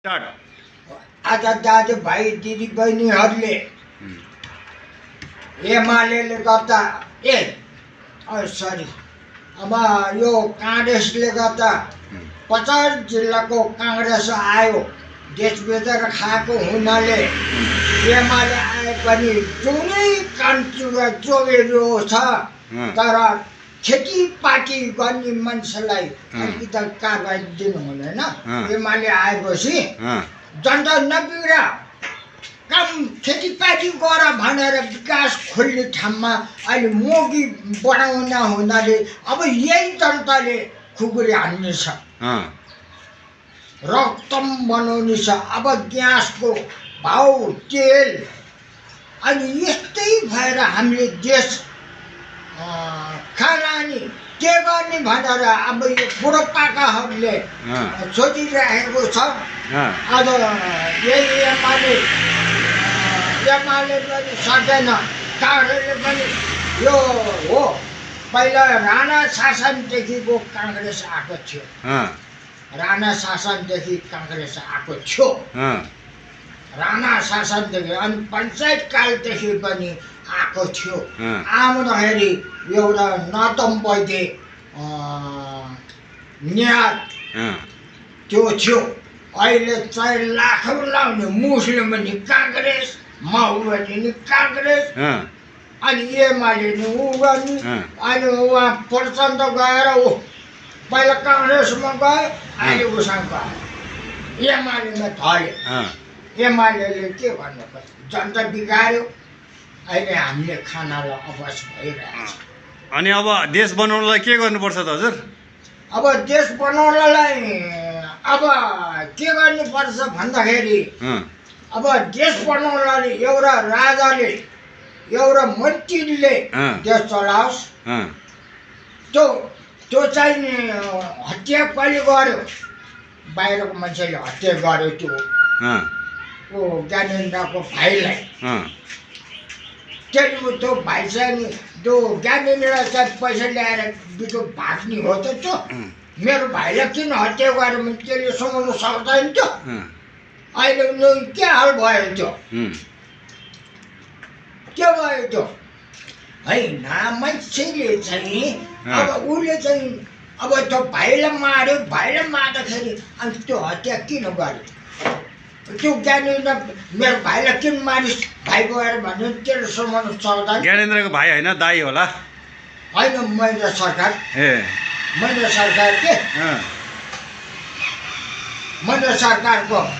Start. आज दाजुभाइ दिदीबहिनीहरूले एमाले गर्दा सरी अब यो काङ्ग्रेसले गर्दा 50 जिल्लाको काङ्ग्रेस आयो। देश बेचेर खाएको हुनाले एमाले आए पनि जुनै कान्छुरा चोरेरो छ, तर खेतीपाती गर्ने मान्छेलाई अलिकति कारबाही दिनु हुँदैन। एमाले आएपछि जनता नबिग्रा काम खेतीपाती गर भनेर विकास खोल्ने ठाउँमा अहिले मोगी बढाउन हुनाले अब यही जनताले खुकुरी हान्ने छ, रक्तम बनाउने छ। अब ग्यासको भाउ, तेल, अनि यस्तै भएर हामीले देश खानानी के गर्ने भनेर अब यो बुढोपाकाहरूले सोचिरहेको छ। आज यही एमाले पनि सकेन, काङ्ग्रेसले पनि यो हो। पहिला राणा शासनदेखिको काङ्ग्रेस आएको थियो, राणा शासनदेखि काङ्ग्रेस आएको थियो, राणा शासनदेखि अनि पञ्चायत कालदेखि पनि आएको थियो। आउँदाखेरि एउटा नतम्पैदे न्याय त्यो थियो। अहिले चाहिँ लाखौँ लाउने मुस्लिम पनि काङ्ग्रेस, माओवादी नि काङ्ग्रेस, अनि एमाले नि ऊ गर्ने। अनि उहाँ प्रचण्ड गएर ऊ पहिला काङ्ग्रेसमा गयो, अहिले उसँग गयो एमालेमा ढल्यो। एमाले के भन्नु पर्छ, जनता बिगार्यो। अहिले हामीले खानालाई अभ्यास भइरहेको छ। अनि अब देश बनाउनलाई के गर्नुपर्छ त हजुर? अब देश बनाउनलाई अब के गर्नुपर्छ भन्दाखेरि अब देश बनाउनलाई एउटा राजाले, एउटा मन्त्रीले देश चलाओस्। त्यो चाहिँ हत्या कहिले गर्यो? बाहिरको मान्छेले हत्या गर्यो त्यो ज्ञानेन्द्रको भाइलाई। त्यो भाइ चाहिँ नि त्यो ज्ञानेन्द्र चाहिँ पैसा ल्याएर बिचो भाग्ने हो त। त्यो मेरो भाइलाई किन हत्या गऱ्यो भने त्यसले समाउनु सक्दैन त्यो। अहिले के हाल भयो त्यो? के भयो त्यो? होइन, मान्छेले चाहिँ अब उसले चाहिँ अब त्यो भाइलाई मार्यो, भाइलाई मार्दाखेरि अनि त्यो हत्या किन गर्यो? त्यो ज्ञानेन्द्र मेरो भाइलाई किन मारिस् भाइ गएर भन्यो, त्यसले समाउनु सक्दैन। ज्ञानेन्द्रको भाइ होइन, दाइ होला। होइन, महेन्द्र सरकार, महेन्द्र सरकार के महेन्द्र सरकारको